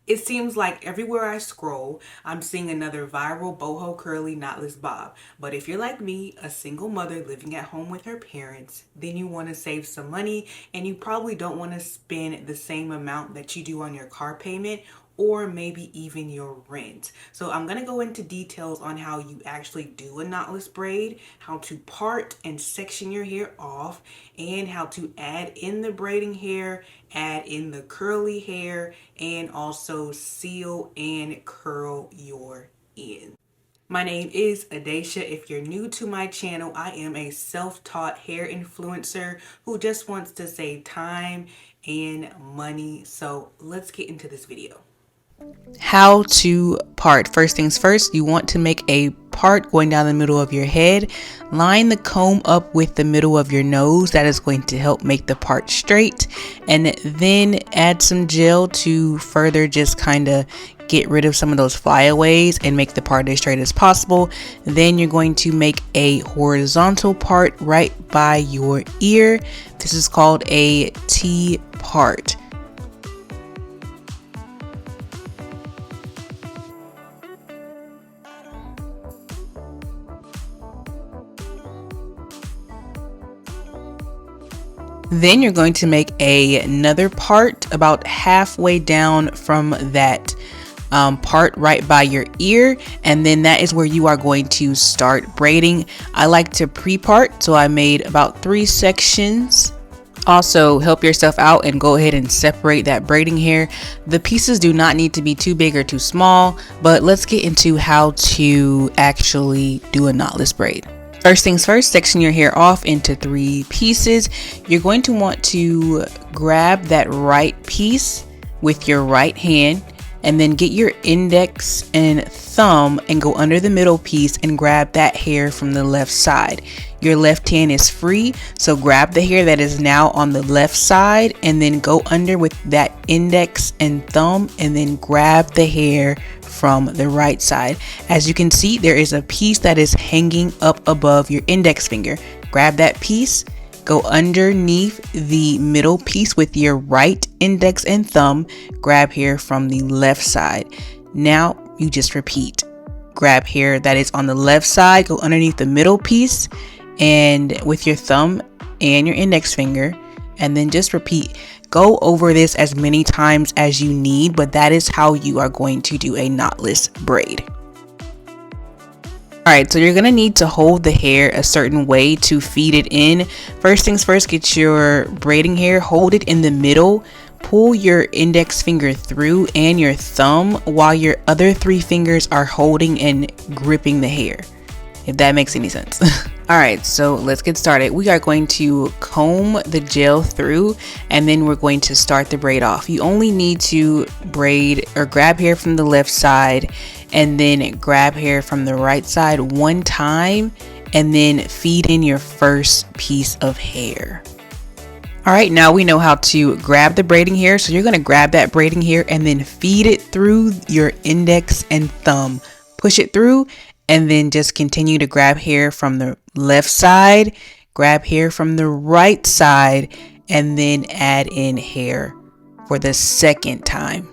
It seems like everywhere I scroll, I'm seeing another viral boho curly knotless bob. But if you're like me, a single mother living at home with her parents, then you want to save some money and you probably don't want to spend the same amount that you do on your car payment or maybe even your rent. So I'm going to go into details on how you actually do a knotless braid, how to part and section your hair off, and how to add in the braiding hair, add in the curly hair, and also seal and curl your ends. My name is Adesha. If you're new to my channel, I am a self-taught hair influencer who just wants to save time and money. So let's get into this video. How to part. First things first, you want to make a part going down the middle of your head. Line the comb up with the middle of your nose. That is going to help make the part straight. And then add some gel to further just kind of get rid of some of those flyaways and make the part as straight as possible. Then you're going to make a horizontal part right by your ear. This is called a T part. Then you're going to make another part about halfway down from that part right by your ear, and then that is where you are going to start braiding. I like to pre-part, so I made about 3 sections. Also, help yourself out and go ahead and separate that braiding hair. The pieces do not need to be too big or too small, but let's get into how to actually do a knotless braid. First things first, section your hair off into 3 pieces. You're going to want to grab that right piece with your right hand and then get your index and thumb and go under the middle piece and grab that hair from the left side. Your left hand is free, so grab the hair that is now on the left side and then go under with that index and thumb and then grab the hair from the right side. As you can see, there is a piece that is hanging up above your index finger. Grab that piece, go underneath the middle piece with your right index and thumb, grab hair from the left side. Now you just repeat. Grab hair that is on the left side, go underneath the middle piece and with your thumb and your index finger, and then just repeat. Go over this as many times as you need, but that is how you are going to do a knotless braid. Alright, so you're going to need to hold the hair a certain way to feed it in. First things first, get your braiding hair, hold it in the middle, pull your index finger through and your thumb while your other 3 fingers are holding and gripping the hair, if that makes any sense. Alright, so let's get started. We are going to comb the gel through and then we're going to start the braid off. You only need to braid or grab hair from the left side and then grab hair from the right side 1 time and then feed in your first piece of hair. Alright, now we know how to grab the braiding hair. So you're going to grab that braiding hair and then feed it through your index and thumb. Push it through and then just continue to grab hair from the left side, grab hair from the right side, and then add in hair for the second time.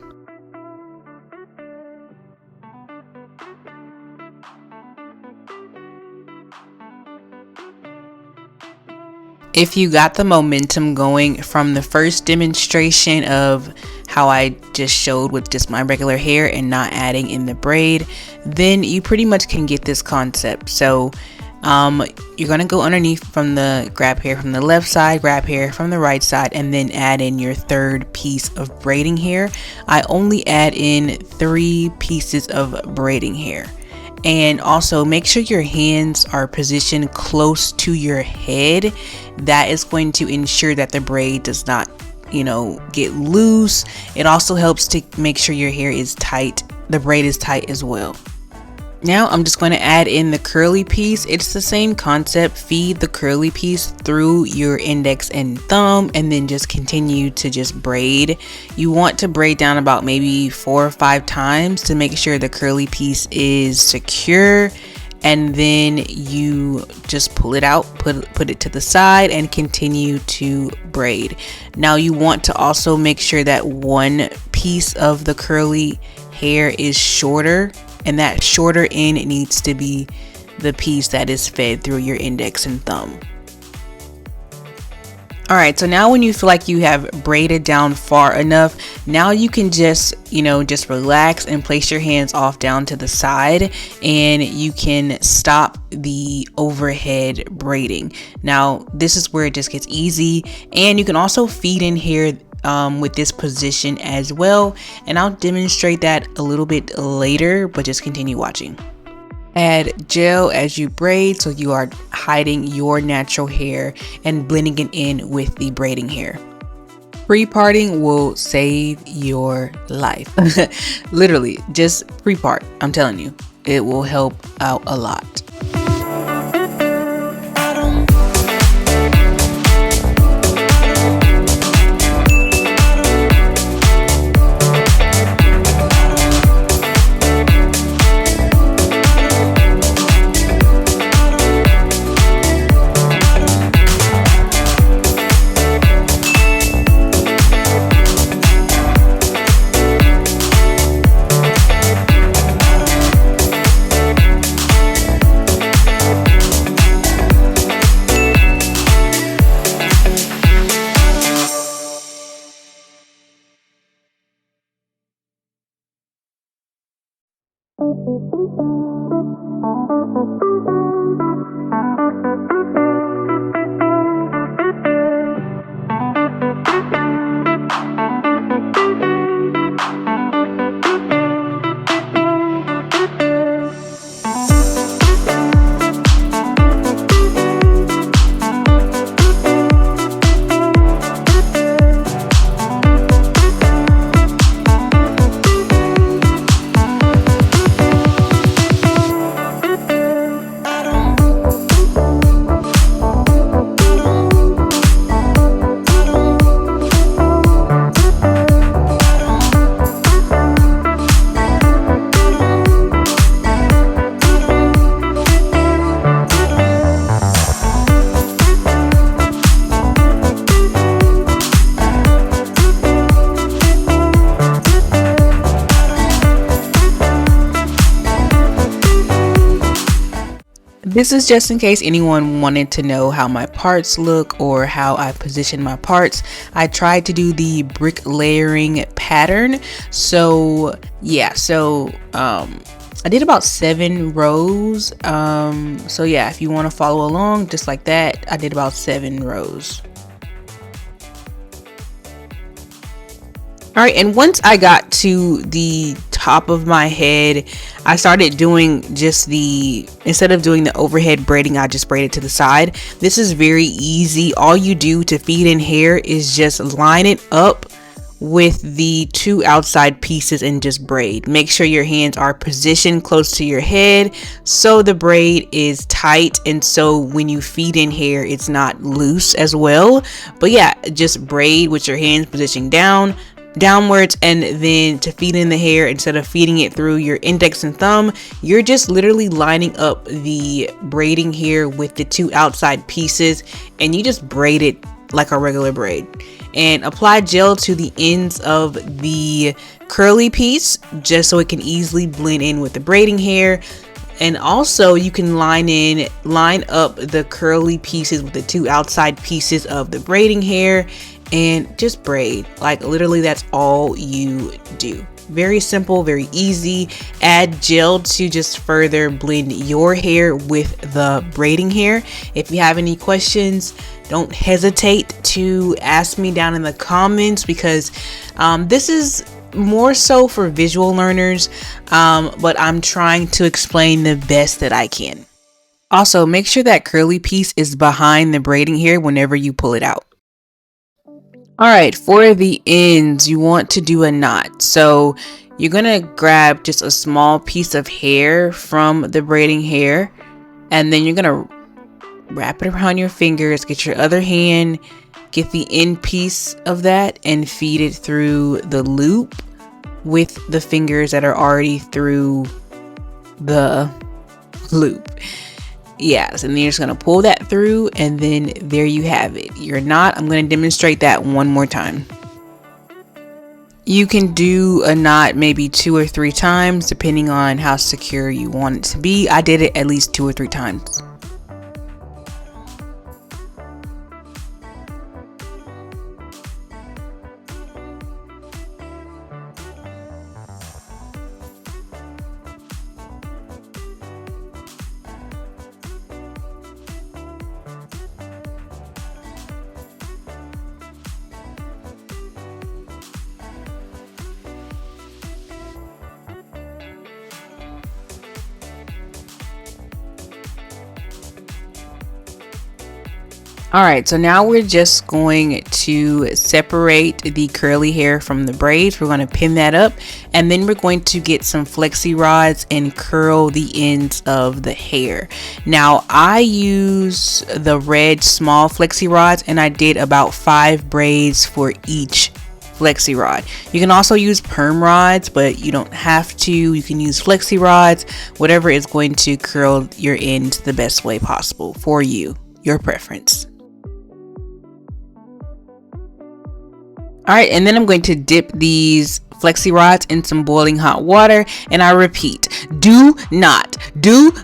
If you got the momentum going from the first demonstration of how I just showed with just my regular hair and not adding in the braid, then you pretty much can get this concept. So you're going to go underneath from the grab hair from the left side, grab hair from the right side, and then add in your third piece of braiding hair. I only add in 3 pieces of braiding hair. And also make sure your hands are positioned close to your head. That is going to ensure that the braid does not, get loose. It also helps to make sure your hair is tight. The braid is tight as well. Now I'm just going to add in the curly piece. It's the same concept. Feed the curly piece through your index and thumb and then just continue to just braid. You want to braid down about maybe 4 or 5 times to make sure the curly piece is secure and then you just pull it out, put it to the side, and continue to braid. Now you want to also make sure that one piece of the curly hair is shorter, and that shorter end needs to be the piece that is fed through your index and thumb. Alright, so now when you feel like you have braided down far enough, now you can just relax and place your hands off down to the side, and you can stop the overhead braiding. Now this is where it just gets easy, and you can also feed in hair with this position as well, and I'll demonstrate that a little bit later, but just continue watching. Add gel as you braid, so you are hiding your natural hair and blending it in with the braiding hair. Pre-parting will save your life. Literally, just pre-part. I'm telling you, it will help out a lot. This is just in case anyone wanted to know how my parts look or how I position my parts. I tried to do the brick layering pattern. So yeah, I did about 7 rows. So yeah, if you want to follow along just like that, I did about 7 rows. All right, and once I got to the top of my head, I started doing instead of doing the overhead braiding, I just braided to the side. This is very easy. All you do to feed in hair is just line it up with the 2 outside pieces and just braid. Make sure your hands are positioned close to your head so the braid is tight, and so when you feed in hair it's not loose as well. But yeah, just braid with your hands positioned downwards, and then to feed in the hair, instead of feeding it through your index and thumb, you're just literally lining up the braiding hair with the 2 outside pieces, and you just braid it like a regular braid. And apply gel to the ends of the curly piece just so it can easily blend in with the braiding hair. And also you can line up the curly pieces with the 2 outside pieces of the braiding hair and just braid. Like literally that's all you do. Very simple, very easy. Add gel to just further blend your hair with the braiding hair. If you have any questions, don't hesitate to ask me down in the comments, because this is more so for visual learners, but I'm trying to explain the best that I can. Also, make sure that curly piece is behind the braiding hair whenever you pull it out. Alright, for the ends, you want to do a knot. So you're going to grab just a small piece of hair from the braiding hair, and then you're going to wrap it around your fingers, get your other hand, get the end piece of that and feed it through the loop with the fingers that are already through the loop. Yes, and then you're just going to pull that through, and then there you have it. Your knot. I'm going to demonstrate that one more time. You can do a knot maybe 2 or 3 times depending on how secure you want it to be. I did it at least 2 or 3 times. Alright, so now we're just going to separate the curly hair from the braids. We're going to pin that up, and then we're going to get some flexi rods and curl the ends of the hair. Now, I use the red small flexi rods, and I did about 5 braids for each flexi rod. You can also use perm rods, but you don't have to. You can use flexi rods, whatever is going to curl your ends the best way possible for you, your preference. Alright, and then I'm going to dip these flexi rods in some boiling hot water, and I repeat, do not dip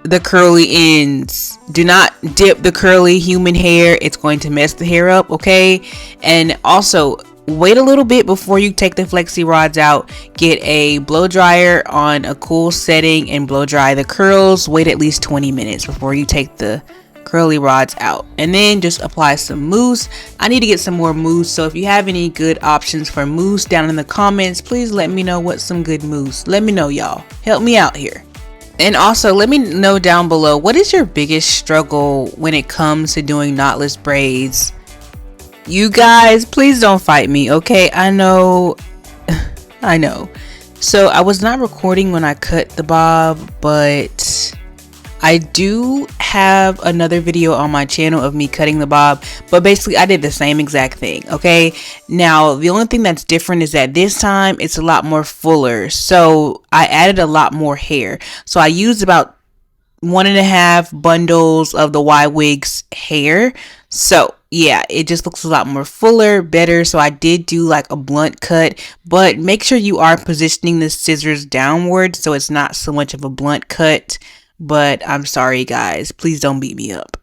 the curly ends. Do not dip the curly human hair. It's going to mess the hair up, okay? And also, wait a little bit before you take the flexi rods out. Get a blow dryer on a cool setting and blow dry the curls. Wait at least 20 minutes before you take the curly rods out, and then just apply some mousse. I need to get some more mousse, so if you have any good options for mousse down in the comments, please let me know what's some good mousse. Let me know, y'all. Help me out here. And also let me know down below, what is your biggest struggle when it comes to doing knotless braids? You guys, please don't fight me, okay? I know I know. So I was not recording when I cut the bob, but I do have another video on my channel of me cutting the bob, but basically I did the same exact thing, okay? Now, the only thing that's different is that this time it's a lot more fuller, so I added a lot more hair. So I used about 1.5 bundles of the Ywigs hair. So yeah, it just looks a lot more fuller, better. So I did do like a blunt cut, but make sure you are positioning the scissors downward so it's not so much of a blunt cut. But I'm sorry guys, please don't beat me up.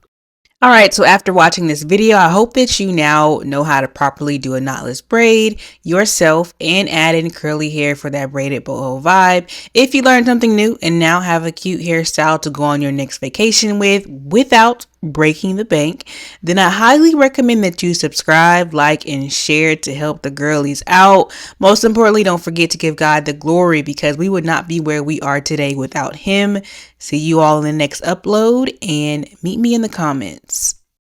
Alright, so after watching this video, I hope that you now know how to properly do a knotless braid yourself and add in curly hair for that braided boho vibe. If you learned something new and now have a cute hairstyle to go on your next vacation with without breaking the bank, then I highly recommend that you subscribe, like, and share to help the girlies out. Most importantly, don't forget to give God the glory, because we would not be where we are today without him. See you all in the next upload, and meet me in the comments.